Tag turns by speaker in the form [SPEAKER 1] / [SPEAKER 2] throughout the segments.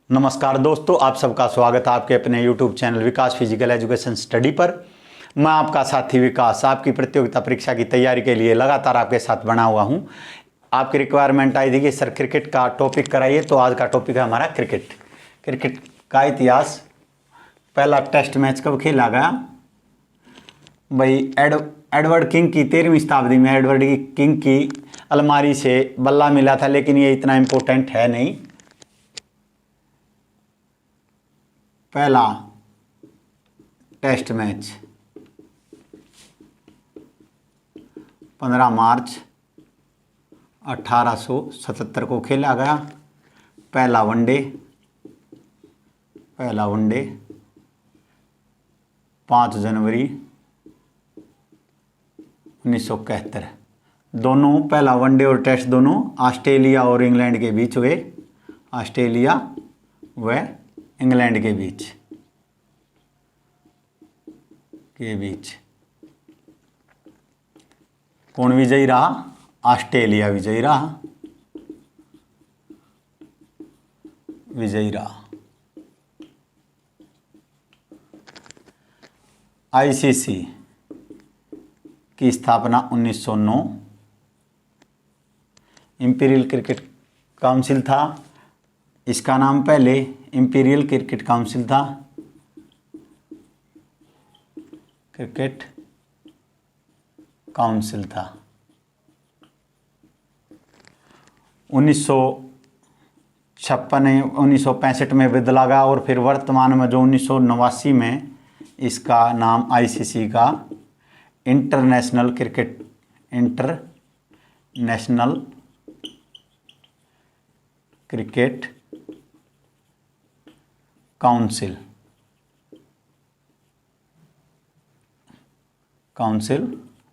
[SPEAKER 1] नमस्कार दोस्तों, आप सबका स्वागत है आपके अपने YouTube चैनल विकास फिजिकल एजुकेशन स्टडी पर। मैं आपका साथी विकास आपकी प्रतियोगिता परीक्षा की तैयारी के लिए लगातार आपके साथ बना हुआ हूं। आपकी रिक्वायरमेंट आई थी कि सर क्रिकेट का टॉपिक कराइए, तो आज का टॉपिक है हमारा क्रिकेट का इतिहास। पहला टेस्ट मैच कब खेला गया भाई? एडवर्ड किंग की 13वीं शताब्दी में एडवर्ड किंग की अलमारी से बल्ला मिला था, लेकिन ये इतना इम्पोर्टेंट है नहीं। पहला टेस्ट मैच 15 मार्च 1877 को खेला गया। पहला वनडे 5 जनवरी 1971। दोनों पहला वनडे और टेस्ट दोनों ऑस्ट्रेलिया और इंग्लैंड के बीच हुए। ऑस्ट्रेलिया व इंग्लैंड के बीच कौन विजयी रहा? ऑस्ट्रेलिया विजयी रहा। आईसीसी की स्थापना 1909। इंपीरियल क्रिकेट काउंसिल था, इसका नाम पहले इंपीरियल क्रिकेट काउंसिल था। क्रिकेट काउंसिल था 1965 में बदला गया, और फिर वर्तमान में जो 1989 में इसका नाम आईसीसी का इंटरनेशनल क्रिकेट काउंसिल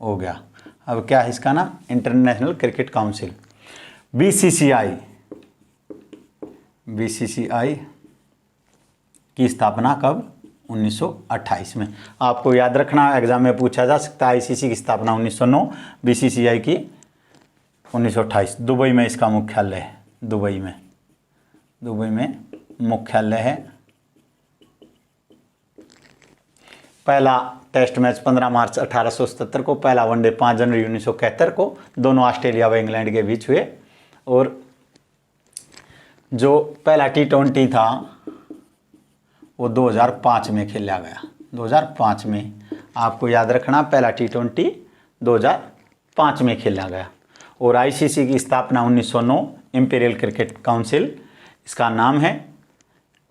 [SPEAKER 1] हो गया। अब क्या है इसका ना? International cricket council. बीसीसीआई की स्थापना कब? 1928 में। आपको याद रखना, एग्जाम में पूछा जा सकता है। आईसीसी की स्थापना 1909, बीसीसीआई की 1928। दुबई में इसका मुख्यालय है। दुबई में मुख्यालय है। पहला टेस्ट मैच 15 मार्च 1877 को, पहला वनडे 5 जनवरी 1971 को, दोनों ऑस्ट्रेलिया व इंग्लैंड के बीच हुए। और जो पहला T20 था वो 2005 में खेला गया। 2005 में आपको याद रखना, पहला T20 2005 में खेला गया। और आईसीसी की स्थापना 1909, इंपीरियल क्रिकेट काउंसिल इसका नाम है।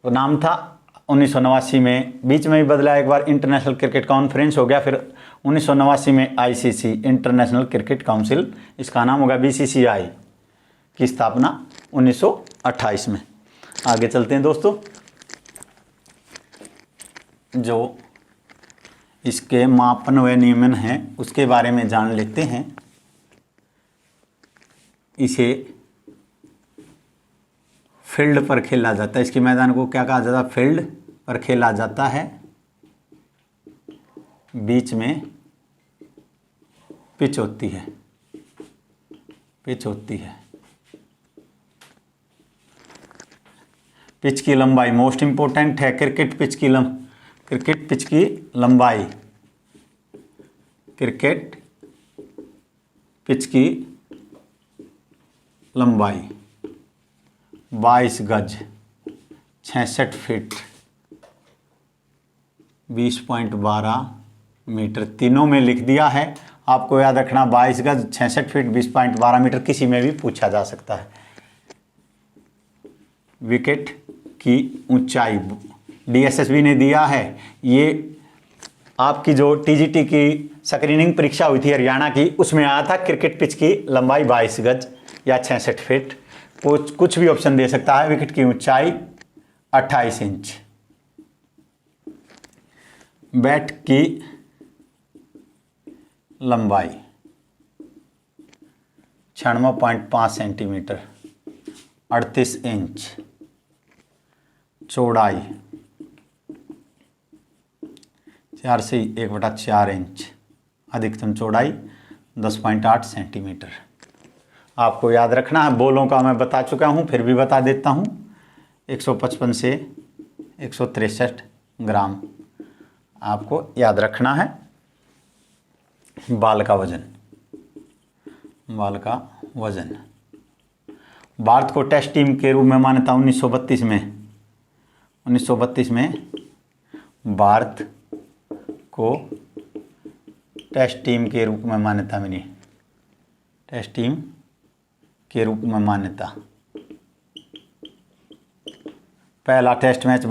[SPEAKER 1] वो नाम था 1989 में, बीच में भी बदला एक बार, इंटरनेशनल क्रिकेट कॉन्फ्रेंस हो गया। फिर 1989 में आईसीसी इंटरनेशनल क्रिकेट काउंसिल, इसका नाम होगा। बीसीसीआई की स्थापना 1928 में। आगे चलते हैं दोस्तों, जो इसके मापन व नियमन हैं उसके बारे में जान लेते हैं। इसे फील्ड पर खेला जाता है। इसके मैदान को क्या कहा जाता है? फील्ड पर खेला जाता है। बीच में पिच होती है। पिच की लंबाई मोस्ट इंपोर्टेंट है। क्रिकेट पिच की लंबाई 22 गज 66 फीट 20.12 मीटर, तीनों में लिख दिया है। आपको याद रखना, 22 गज 66 फीट 20.12 मीटर, किसी में भी पूछा जा सकता है। विकेट की ऊंचाई डीएसएसबी ने दिया है। ये आपकी जो टीजीटी की स्क्रीनिंग परीक्षा हुई थी हरियाणा की, उसमें आया था क्रिकेट पिच की लंबाई 22 गज या 66 फीट। कुछ भी ऑप्शन दे सकता है। विकेट की ऊंचाई 28 इंच। बैट की लंबाई 96.5 सेंटीमीटर 38 इंच। चौड़ाई 4 से 1/4 इंच। अधिकतम चौड़ाई 10.8 सेंटीमीटर। आपको याद रखना है। बॉलों का मैं बता चुका हूँ, फिर भी बता देता हूँ। 155 से 163 ग्राम आपको याद रखना है। बाल का वजन, बाल का वजन। भारत को टेस्ट टीम के रूप में मान्यता 1932 में भारत को टेस्ट टीम के रूप में मान्यता मिली। टेस्ट टीम के रूप में मान्यता। पहला टेस्ट मैच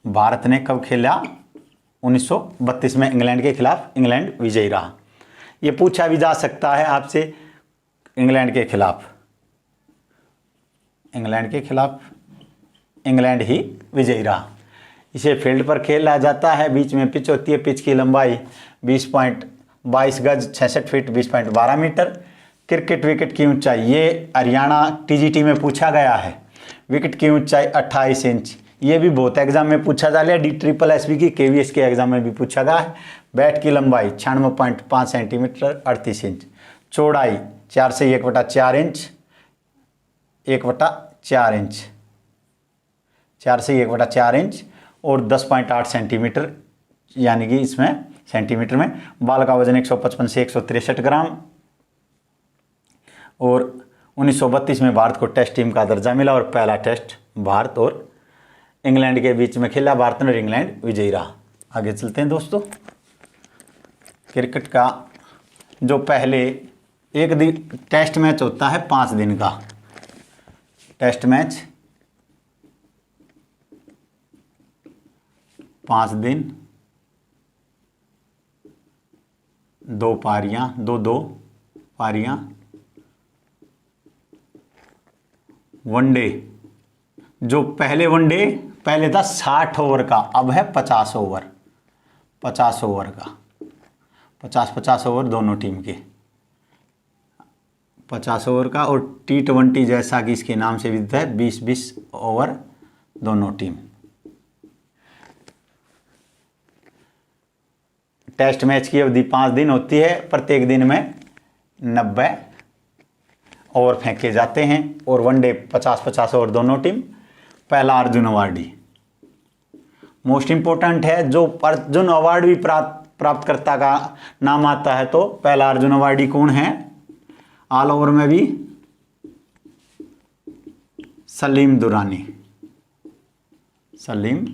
[SPEAKER 1] भारत ने कब खेला? 1932 में इंग्लैंड के खिलाफ। इंग्लैंड विजयी रहा। ये पूछा भी जा सकता है आपसे, इंग्लैंड के खिलाफ इंग्लैंड ही विजयी रहा। इसे फील्ड पर खेला जाता है, बीच में पिच होती है। पिच की लंबाई 20.22 गज 66 फीट 20.12 मीटर। क्रिकेट विकेट की ऊंचाई, ये हरियाणा टीजीटी में पूछा गया है। विकेट की ऊंचाई 28 इंच। ये भी बहुत एग्जाम में पूछा जा रहा है। DSSB की KVS के एग्जाम में भी पूछा गया है। बैट की लंबाई 96.5 सेंटीमीटर 38 इंच। चौड़ाई 4 से 1/4 इंच 1/4 इंच 4 से 1/4 इंच और 10.8 सेंटीमीटर, यानी कि इसमें सेंटीमीटर में। बाल का वजन 155 से 163 ग्राम। और 1932 में भारत को टेस्ट टीम का दर्जा मिला और पहला टेस्ट भारत और इंग्लैंड के बीच में खेला। भारत और इंग्लैंड विजयी रहा। आगे चलते हैं दोस्तों। क्रिकेट का जो पहले एक दिन टेस्ट मैच होता है 5 दिन का। टेस्ट मैच 5 दिन, 2 पारियां, 2 पारियां। वनडे, जो पहले वनडे पहले था 60 ओवर का, अब है 50 ओवर। 50 ओवर का, 50 ओवर दोनों टीम के, 50 ओवर का। और T20 जैसा कि इसके नाम से विदित है 20-20 ओवर दोनों टीम। टेस्ट मैच की अवधि 5 दिन होती है। प्रत्येक दिन में 90 ओवर फेंके जाते हैं। और वनडे 50-50 ओवर दोनों टीम। पहला अर्जुन अवार्डी मोस्ट इंपोर्टेंट है। जो अर्जुन अवार्ड भी प्राप्तकर्ता का नाम आता है, तो पहला अर्जुन अवार्डी कौन है? ऑल ओवर में भी सलीम दुर्रानी। सलीम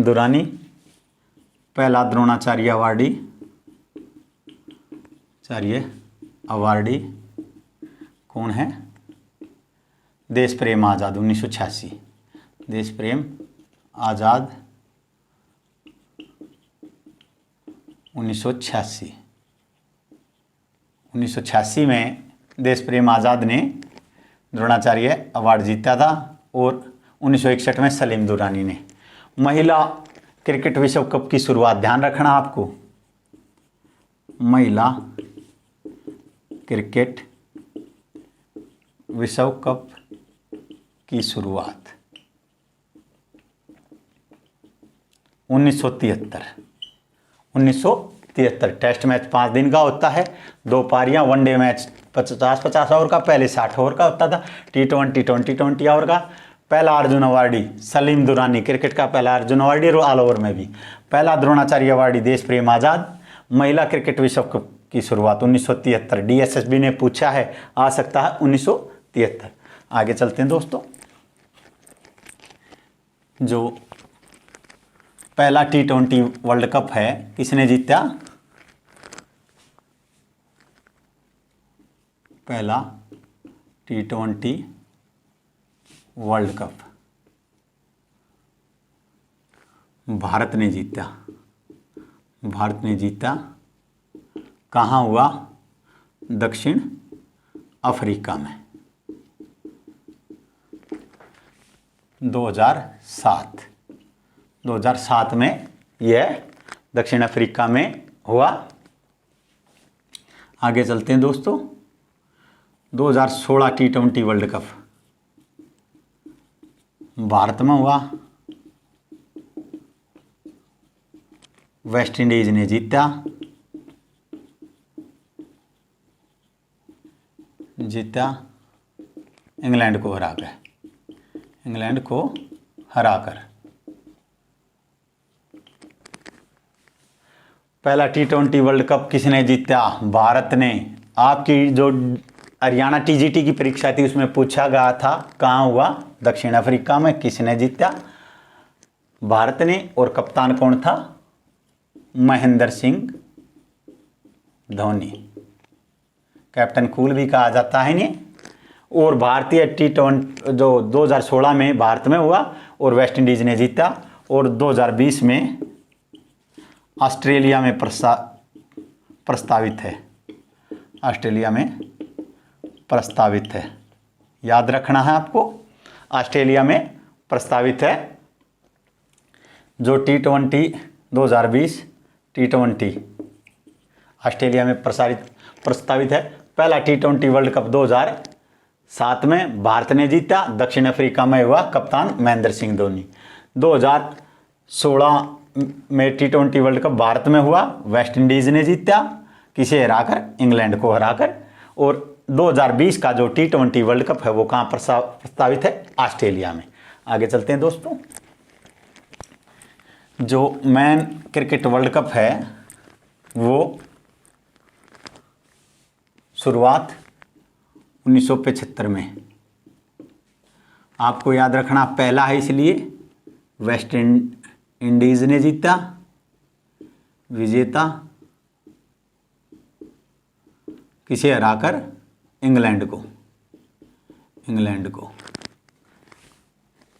[SPEAKER 1] दुर्रानी पहला द्रोणाचार्य अवार्डी कौन है? देश प्रेम आज़ाद 1986। देश प्रेम आज़ाद 1986 में देश प्रेम आज़ाद ने द्रोणाचार्य अवार्ड जीता था। और 1961 में सलीम दुर्रानी ने। महिला क्रिकेट विश्व कप की शुरुआत, ध्यान रखना आपको, महिला क्रिकेट विश्व कप की शुरुआत 1973। टेस्ट मैच 5 दिन का होता है, 2 पारियां। वनडे मैच 50-50 ओवर का, पहले 60 ओवर का होता था। T20 ओवर का। पहला अर्जुन अवार्डी सलीम दुर्रानी, क्रिकेट का पहला अर्जुन अवार्डी। और ऑल ओवर में भी पहला द्रोणाचार्य अवार्डी देश प्रेम आज़ाद। महिला क्रिकेट विश्व कप की शुरुआत 1973। DSSB ने पूछा है, आ सकता है 1973। आगे चलते हैं दोस्तों। जो पहला T20 वर्ल्ड कप है, किसने जीता? पहला T20 वर्ल्ड कप भारत ने जीता। कहाँ हुआ? दक्षिण अफ्रीका में 2007 में यह दक्षिण अफ्रीका में हुआ। आगे चलते हैं दोस्तों। 2016 T20 वर्ल्ड कप भारत में हुआ। वेस्ट इंडीज ने जीता। जीता इंग्लैंड को हराकर, इंग्लैंड को हराकर। पहला T20 वर्ल्ड कप किसने जीता? भारत ने। आपकी जो हरियाणा TGT की परीक्षा थी उसमें पूछा गया था, कहाँ हुआ? दक्षिण अफ्रीका में। किसने जीता? भारत ने। और कप्तान कौन था? महेंद्र सिंह धोनी, कैप्टन कूल भी कहा जाता है इन्हें। और भारतीय T20 जो 2016 में भारत में हुआ और वेस्ट इंडीज ने जीता, और 2020 में ऑस्ट्रेलिया में प्रस्तावित है, ऑस्ट्रेलिया में प्रस्तावित है। याद रखना है आपको, ऑस्ट्रेलिया में प्रस्तावित है। जो T20 2020 T20 ऑस्ट्रेलिया में प्रस्तावित है। पहला T20 वर्ल्ड कप 2007 में भारत ने जीता, दक्षिण अफ्रीका में हुआ, कप्तान महेंद्र सिंह धोनी। 2016 में T20 वर्ल्ड कप भारत में हुआ, वेस्ट इंडीज ने जीता, किसे हराकर? इंग्लैंड को हराकर। और 2020 का जो T20 वर्ल्ड कप है वो कहाँ प्रस्तावित है? ऑस्ट्रेलिया में। आगे चलते हैं दोस्तों। जो मैन क्रिकेट वर्ल्ड कप है वो शुरुआत 1975 में। आपको याद रखना, पहला है इसलिए वेस्ट इंडीज ने जीता, विजेता, किसे हराकर? इंग्लैंड को, इंग्लैंड को।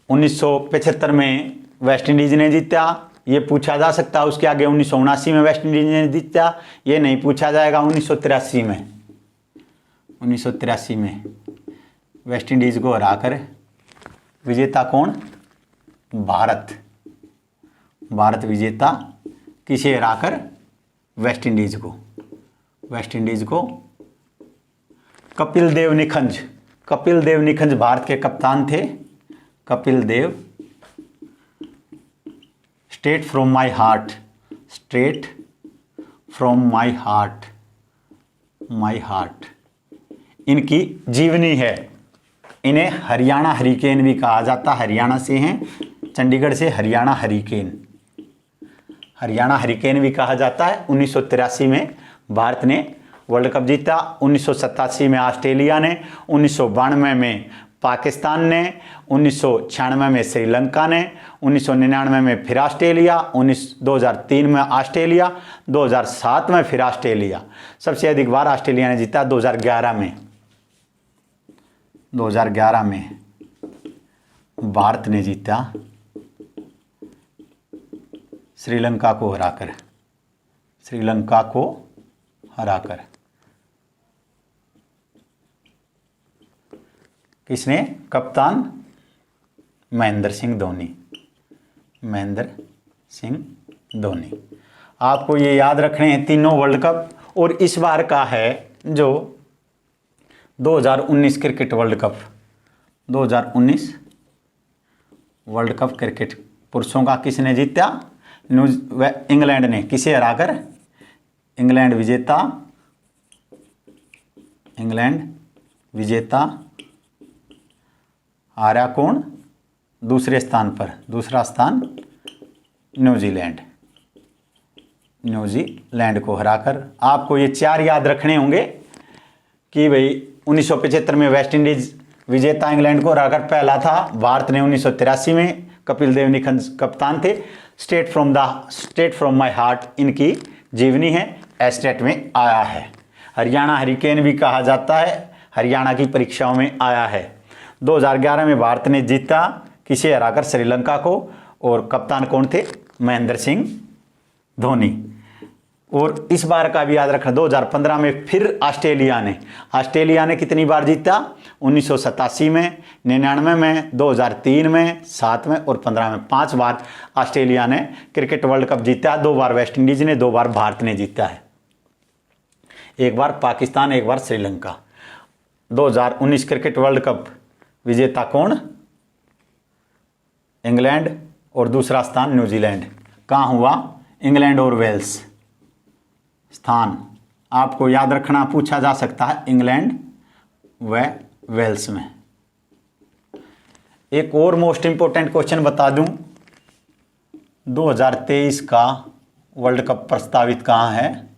[SPEAKER 1] 1975 में वेस्ट इंडीज ने जीता, ये पूछा जा सकता है। उसके आगे 1979 में वेस्ट इंडीज ने जीता, ये नहीं पूछा जाएगा। 1983 में, 1983 में वेस्ट इंडीज को हराकर विजेता कौन? भारत, भारत विजेता, किसे हराकर? वेस्ट इंडीज को, वेस्ट इंडीज को। कपिल देव निखंज, कपिल देव निखंज भारत के कप्तान थे। Kapil Dev, straight from my heart, straight from my heart, my heart इनकी जीवनी है। इन्हें हरियाणा हरिकेन भी कहा जाता, हरियाणा से हैं, चंडीगढ़ से हरियाणा हरिकेन, हरियाणा हरिकेन भी कहा जाता है। 1983 में भारत ने वर्ल्ड कप जीता, 1987 में ऑस्ट्रेलिया ने, 1992 में पाकिस्तान ने, 1996 में श्रीलंका ने, 1999 में फिर ऑस्ट्रेलिया, 2003 में ऑस्ट्रेलिया, 2007 में फिर ऑस्ट्रेलिया। सबसे अधिक बार ऑस्ट्रेलिया ने जीता 2011 में। 2011 में भारत ने जीता श्रीलंका को हराकर, श्रीलंका को हराकर। किसने? कप्तान महेंद्र सिंह धोनी, महेंद्र सिंह धोनी। आपको ये याद रखने हैं तीनों वर्ल्ड कप। और इस बार का है जो 2019 cricket world cup, 2019 world cup cricket पुरुषों का किसने जीता? इंग्लैंड ने, किसे हराकर? इंग्लैंड विजेता, इंग्लैंड विजेता। हारा कौन? दूसरे स्थान पर, दूसरा स्थान न्यूजीलैंड, न्यूजीलैंड को हराकर। आपको ये चार याद रखने होंगे कि भाई 1975 में वेस्ट इंडीज विजेता इंग्लैंड को हराकर पहला था। भारत ने 1983 में, कपिल देव निखंज कप्तान थे। स्ट्रेट फ्रॉम माई हार्ट इनकी जीवनी है, एस्टेट में आया है। हरियाणा हरिकेन भी कहा जाता है, हरियाणा की परीक्षाओं में आया है। 2011 में भारत ने जीता, किसे हराकर? श्रीलंका को। और कप्तान कौन थे? महेंद्र सिंह धोनी। और इस बार का भी याद रखना, 2015 में फिर ऑस्ट्रेलिया ने कितनी बार जीता? 1987 में, 99 में, 2003 में, 7 में और 15 में। 5 बार ऑस्ट्रेलिया ने क्रिकेट वर्ल्ड कप जीता। 2 बार वेस्ट इंडीज ने, 2 बार भारत ने जीता है। 1 बार पाकिस्तान, 1 बार श्रीलंका। 2019 क्रिकेट वर्ल्ड कप विजेता कौन? इंग्लैंड और दूसरा स्थान न्यूजीलैंड। कहाँ हुआ? इंग्लैंड और वेल्स। स्थान आपको याद रखना, पूछा जा सकता है। इंग्लैंड व वेल्स में। एक और मोस्ट इंपोर्टेंट क्वेश्चन बता दूं, 2023 का वर्ल्ड कप प्रस्तावित कहाँ है?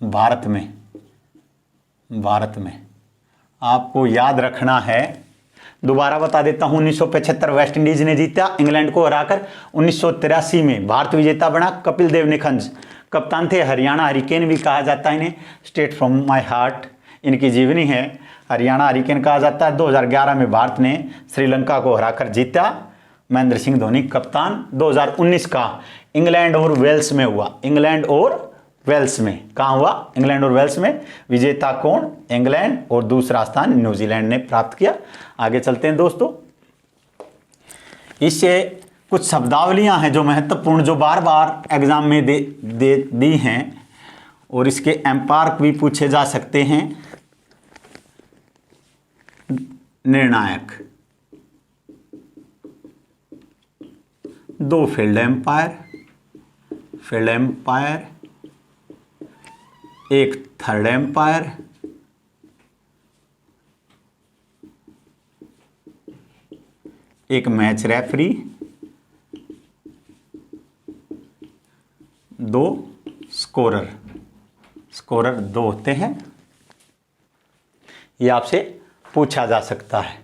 [SPEAKER 1] भारत में। भारत में आपको याद रखना है, दोबारा बता देता हूं, 1975 वेस्ट इंडीज ने जीता इंग्लैंड को हराकर। 1983 में भारत विजेता बना, कपिल देव निखंज कप्तान थे। हरियाणा हरिकेन भी कहा जाता है इन्हें, स्टेट फ्रॉम माय हार्ट इनकी जीवनी है, हरियाणा हरिकेन कहा जाता है। 2011 में भारत ने श्रीलंका को हराकर जीता, महेंद्र सिंह धोनी कप्तान। 2019 का इंग्लैंड और वेल्स में हुआ, इंग्लैंड और वेल्स में, कहाँ हुआ? इंग्लैंड और वेल्स में। विजेता कौन? इंग्लैंड, और दूसरा स्थान न्यूजीलैंड ने प्राप्त किया। आगे चलते हैं दोस्तों, इससे कुछ शब्दावलियां हैं जो महत्वपूर्ण, जो बार बार एग्जाम में दी हैं, और इसके एम्पायर भी पूछे जा सकते हैं। निर्णायक, 2 field umpire, field umpire, 1 third umpire, एक मैच रेफरी, 2 स्कोरर। स्कोरर 2 होते हैं। ये आपसे पूछा जा सकता है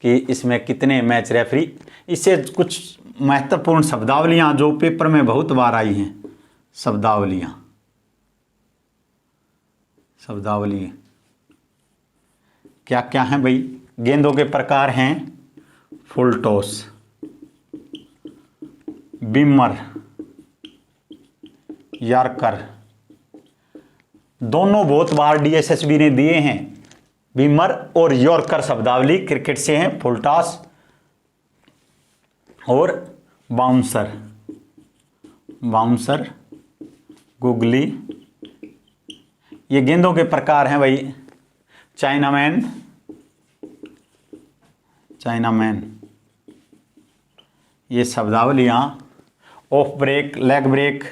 [SPEAKER 1] कि इसमें कितने मैच रेफरी। इससे कुछ महत्वपूर्ण शब्दावलियां जो पेपर में बहुत बार आई हैं, शब्दावली क्या क्या हैं भाई? गेंदों के प्रकार हैं, फुल टॉस, बिमर, यॉर्कर। दोनों बहुत बार डीएसएसबी ने दिए हैं, बिमर और यॉर्कर शब्दावली क्रिकेट से हैं। फुल टॉस और बाउंसर, बाउंसर, गुगली, ये गेंदों के प्रकार हैं भाई। चाइनामैन, चाइनामैन, ये शब्दावलियां। Off break, leg break,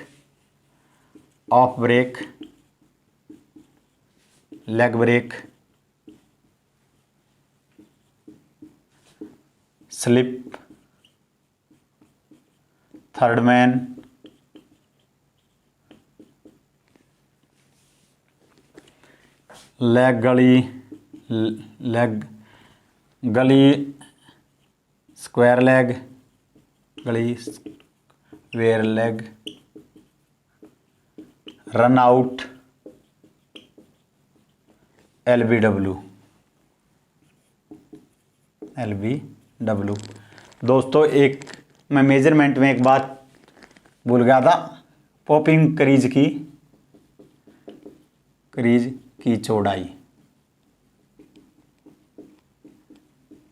[SPEAKER 1] off break, leg break, slip, third man, leg gully, leg gully, square leg, gully square leg, run out, LBW, LBW। दोस्तों एक मैं मेजरमेंट में एक बात भूल गया था, पॉपिंग क्रीज की चौड़ाई,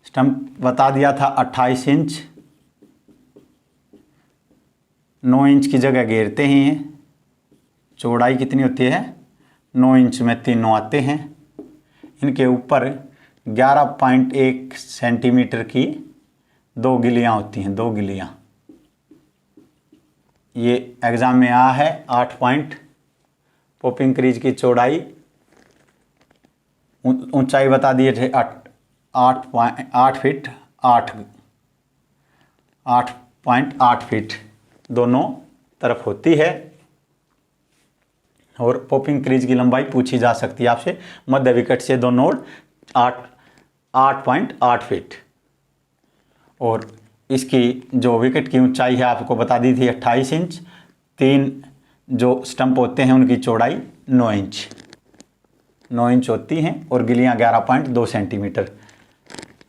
[SPEAKER 1] स्टंप बता दिया था 28 इंच, 9 इंच की जगह घेरते ही हैं। चौड़ाई कितनी होती है? 9 इंच में तीनों आते हैं। इनके ऊपर 11.1 सेंटीमीटर की 2 गिलियां होती हैं, 2 गिलियां। ये एग्जाम में आया है 8 पॉइंट। पॉपिंग क्रीज की चौड़ाई, ऊंचाई बता दिए थे 8 फीट, 8.8 फीट दोनों तरफ होती है। और पॉपिंग क्रीज की लंबाई पूछी जा सकती है आपसे, मध्य विकेट से 2 नोड 8.8 फीट। और इसकी जो विकेट की ऊंचाई है आपको बता दी थी 28 इंच। 3 जो स्टंप होते हैं उनकी चौड़ाई 9 इंच होती हैं, और गिलियां 11.2 सेंटीमीटर।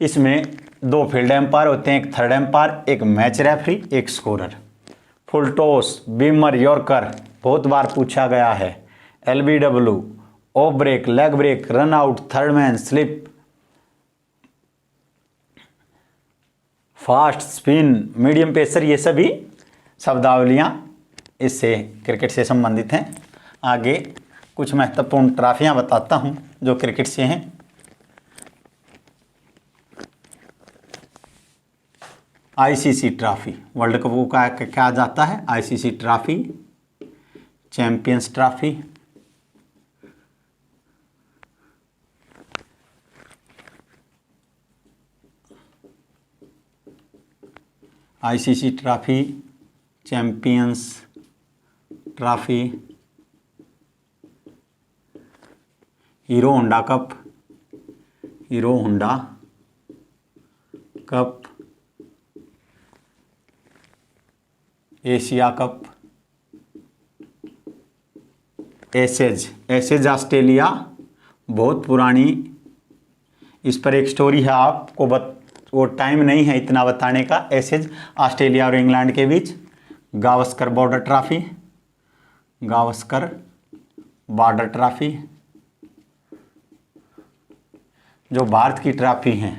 [SPEAKER 1] इसमें 2 फील्ड एम्पायर होते हैं, एक थर्ड एम्पायर, एक मैच रेफरी, एक scorer. Full toss, beamer, yorker बहुत बार पूछा गया है। LBW, off break, leg break, run out, third man, slip, fast, spin, medium pacer, ये सभी शब्दावलियां इससे क्रिकेट से संबंधित हैं। आगे कुछ महत्वपूर्ण ट्रॉफियां बताता हूं जो क्रिकेट से हैं। ICC ट्रॉफी, वर्ल्ड कप को कहा जाता है ICC trophy, champions trophy, ICC trophy, champions trophy, Hero Honda cup, Hero Honda cup, Asia cup, Ashes Australia, बहुत पुरानी, इस पर एक स्टोरी है, आपको वो टाइम नहीं है इतना बताने का। एसेज ऑस्ट्रेलिया और इंग्लैंड के बीच। Gavaskar Border trophy, Gavaskar Border trophy, जो भारत की ट्रॉफी हैं,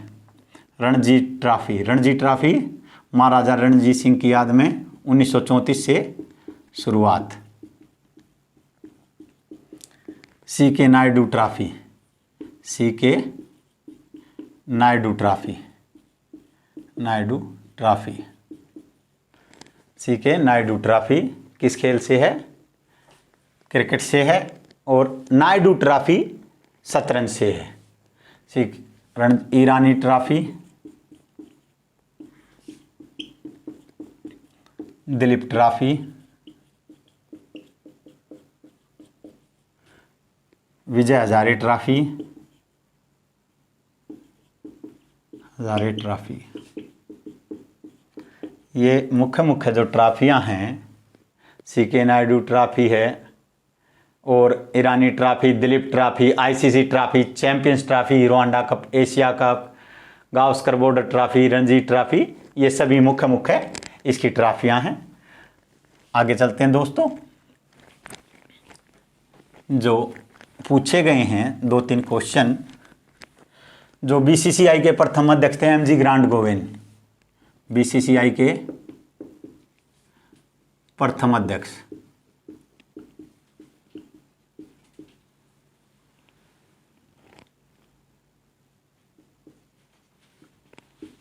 [SPEAKER 1] रणजी ट्रॉफी, रणजी ट्रॉफी महाराजा रणजीत सिंह की याद में 1934 से शुरुआत। CK Naidu trophy, CK Naidu trophy, Naidu trophy, CK Naidu trophy किस खेल से है? क्रिकेट से है। और नायडू ट्रॉफी शतरंज से है। ईरानी trophy, Duleep trophy, Vijay Hazare trophy, Hazare trophy. ये मुख्य जो ट्रॉफियां हैं, सीके नायडू ट्रॉफी है, और Irani trophy, Duleep trophy, ICC trophy, champions trophy, Hero Honda cup, Asia cup, Gavaskar Border trophy, Ranji trophy, ये सभी मुख्य इसकी ट्रॉफियां हैं। आगे चलते हैं दोस्तों। जो पूछे गए हैं 2-3 क्वेश्चन, जो बीसीसीआई के प्रथम अध्यक्ष थे एमजी ग्रांट गोवेन, बीसीसीआई के प्रथम अध्यक्ष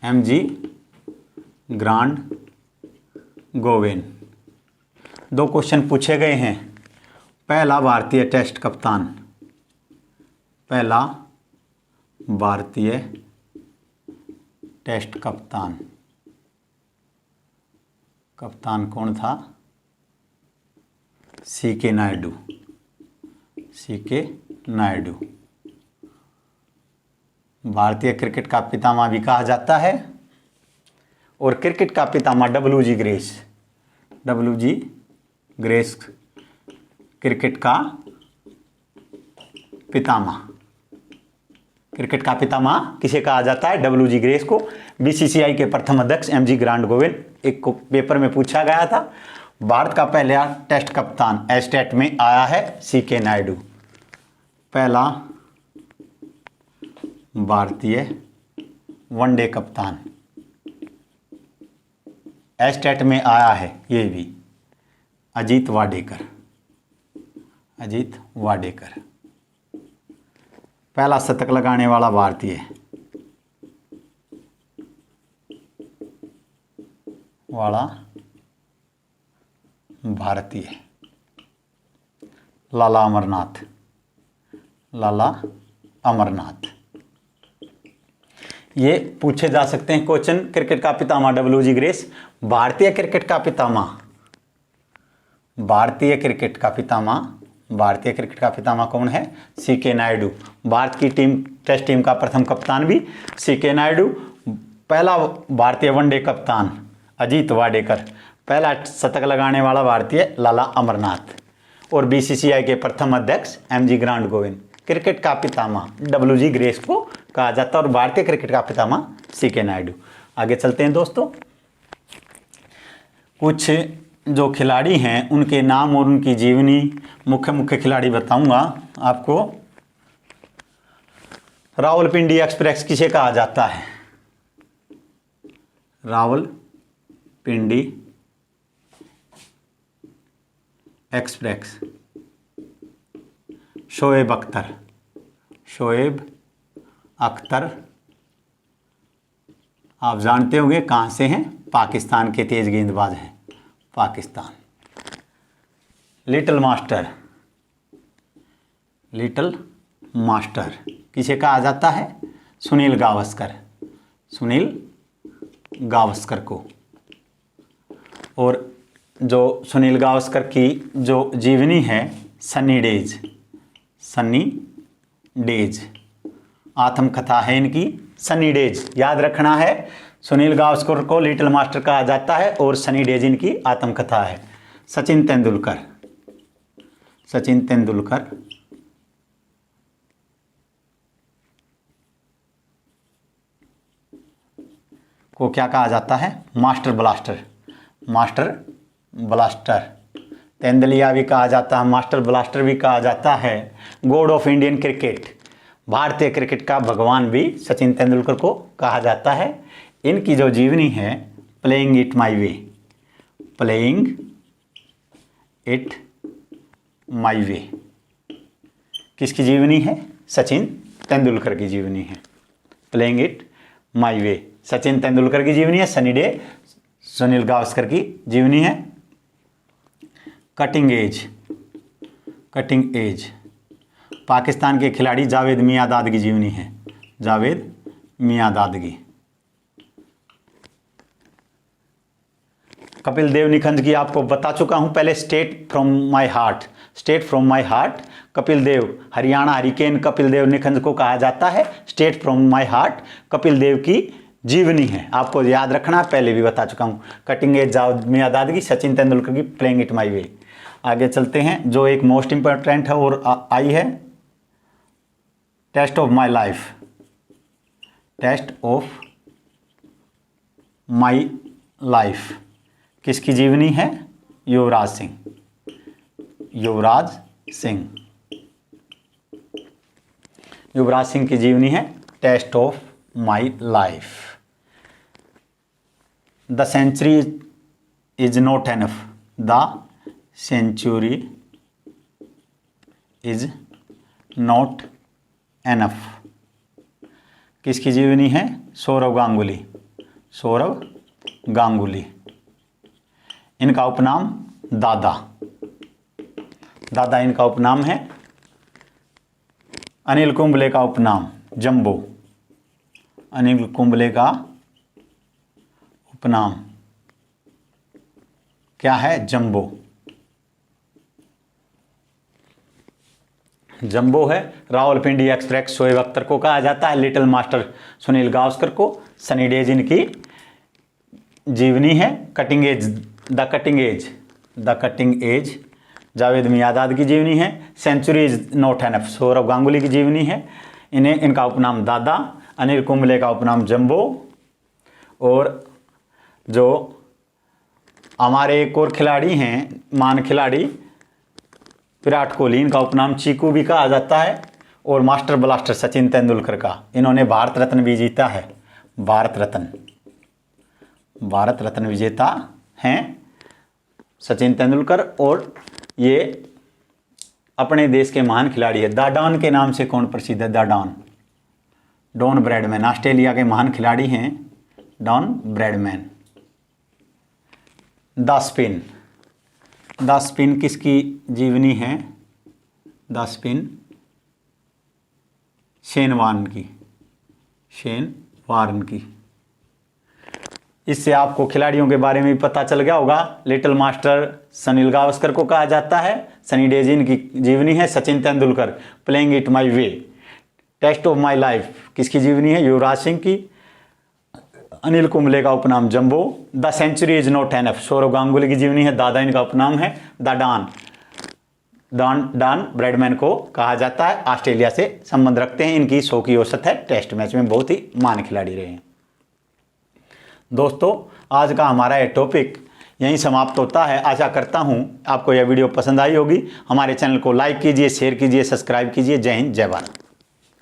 [SPEAKER 1] एमजी ग्रांट गोवेन। 2 क्वेश्चन पूछे गए हैं। पहला भारतीय टेस्ट कप्तान, पहला भारतीय टेस्ट कप्तान, कप्तान कौन था? C K Nayudu, C K Nayudu. भारतीय क्रिकेट का पितामह भी कहा जाता है, और क्रिकेट का पितामह WG grace, WG grace cricket का पितामह, क्रिकेट का पितामह किसे कहा जाता है? डब्ल्यूजी ग्रेस को। बीसीसीआई के प्रथम अध्यक्ष एमजी ग्रांट गोवेन। एक को पेपर में पूछा गया था। भारत का पहला टेस्ट कप्तान एस्टेट में आया है सीके नायडू, पहला भारतीय वनडे कप्तान एस्टेट में आया है, ये भी अजीत वाडेकर, अजीत वाडेकर। पहला शतक लगाने वाला भारतीय, लाला अमरनाथ, लाला अमरनाथ। ये पूछे जा सकते हैं क्वेश्चन। क्रिकेट का पितामह डब्ल्यूजी ग्रेस। भारतीय क्रिकेट का पितामह, भारतीय क्रिकेट का पितामह, भारतीय क्रिकेट का पितामह कौन है? सीके नायडू। भारत की टेस्ट टीम का प्रथम कप्तान भी सीके नायडू। पहला भारतीय वनडे कप्तान अजीत वाडेकर। पहला शतक लगाने वाला भारतीय लाला अमरनाथ। और बीसीसीआई के प्रथम अध्यक्ष एमजी ग्रांट गोवेन। क्रिकेट का पितामह डब्ल्यूजी ग्रेस को कहा जाता है, और भारतीय क्रिकेट का पितामह सीके नायडू। आगे चलते हैं दोस्तों। कुछ जो खिलाड़ी हैं उनके नाम और उनकी जीवनी, मुख्य खिलाड़ी बताऊंगा आपको। रावलपिंडी एक्सप्रेस किसे कहा जाता है? रावलपिंडी एक्सप्रेस। शोएब अख्तर, शोएब अख्तर आप जानते होंगे कहाँ से हैं? पाकिस्तान के तेज गेंदबाज हैं, Pakistan. Little master, little master किसे कहा जाता है? सुनील गावस्कर, सुनील गावस्कर को। और जो सुनील गावस्कर की जो जीवनी है सनी डेज, सनी डेज आत्मकथा है इनकी सनी डेज। याद रखना है, सुनील गावस्कर को लिटिल मास्टर कहा जाता है और सनी डेज इनकी आत्मकथा है। सचिन तेंदुलकर, सचिन तेंदुलकर को क्या कहा जाता है? Master blaster, master blaster. तेंदुलिया भी कहा जाता है, मास्टर ब्लास्टर भी कहा जाता है। गॉड ऑफ इंडियन क्रिकेट, भारतीय क्रिकेट का भगवान भी सचिन तेंदुलकर को कहा जाता है। इनकी जो जीवनी है playing it my way, playing it my way किसकी जीवनी है? सचिन तेंदुलकर की जीवनी है। Playing it my way Sachin Tendulkar की जीवनी है। सनी डे सुनील गावस्कर की जीवनी है। Cutting as, cutting edge Pakistan के खिलाड़ी जावेद मियांदाद की जीवनी है। जावेद मियांदादगी। कपिल देव निखंज की आपको बता चुका हूं पहले। State from my heart, state from my heart Kapil Dev, Haryana hurricane Kapil Dev Nikhanj को कहा जाता है। State from my heart Kapil Dev की जीवनी है, आपको याद रखना, पहले भी बता चुका हूं। कटिंग एज जावेद मियांदादगी, सचिन तेंदुलकर की प्लेइंग इट माई वे। आगे चलते हैं, जो एक मोस्ट इंपॉर्टेंट है और आई है test of my life, test of my life किसकी जीवनी है? युवराज सिंह, युवराज सिंह, युवराज सिंह की जीवनी है test of my life. The century is not enough, the century is not enough किसकी जीवनी है? सौरव गांगुली, सौरव गांगुली। इनका उपनाम दादा, दादा इनका उपनाम है। अनिल कुंबले का उपनाम जंबो, अनिल कुंबले का उपनाम क्या है? जंबो, जंबो है। रावलपिंडी एक्सप्रेस शोएब अख्तर को कहा जाता है। लिटिल मास्टर सुनील गावस्कर को। सनी डेज इनकी जीवनी है। Cutting edge, the cutting edge, the cutting edge Javed Miandad की जीवनी है। Century is not enough Sourav Ganguly की जीवनी है। इनका उपनाम दादा। अनिल कुंबले का उपनाम जंबो। और जो हमारे एक और खिलाड़ी हैं, मान खिलाड़ी विराट कोहली, इनका उपनाम चीकू भी कहा जाता है। और मास्टर ब्लास्टर सचिन तेंदुलकर का, इन्होंने भारत रत्न भी जीता है। भारत रत्न, भारत रत्न विजेता हैं सचिन तेंदुलकर। और ये अपने देश के महान खिलाड़ी है। द डॉन के नाम से कौन प्रसिद्ध है? The Don, Don Bradman Australia के महान खिलाड़ी हैं, Don Bradman. The spin, the spin किसकी जीवनी है? द स्पिन शेन वार्न की, शेन वार्न की। इससे आपको खिलाड़ियों के बारे में भी पता चल गया होगा। लिटिल मास्टर सुनील गावस्कर को कहा जाता है। सनी डेज इनकी जीवनी है। Sachin Tendulkar playing it my way. Test of my life किसकी जीवनी है? युवराज सिंह की। अनिल कुंबले का उपनाम jumbo. The century is not enough Sourav Ganguly की जीवनी है। दादा इनका उपनाम है। द डॉन, डॉन ब्रैडमैन को कहा जाता है। ऑस्ट्रेलिया से संबंध रखते हैं। इनकी 100 की औसत है। टेस्ट मैच में बहुत ही महान खिलाड़ी रहे हैं। दोस्तों, आज का हमारा ये टॉपिक यहीं समाप्त होता है। आशा करता हूं आपको यह वीडियो पसंद आई होगी। हमारे चैनल को लाइक कीजिए, शेयर कीजिए, सब्सक्राइब कीजिए। जय हिंद, जय भारत।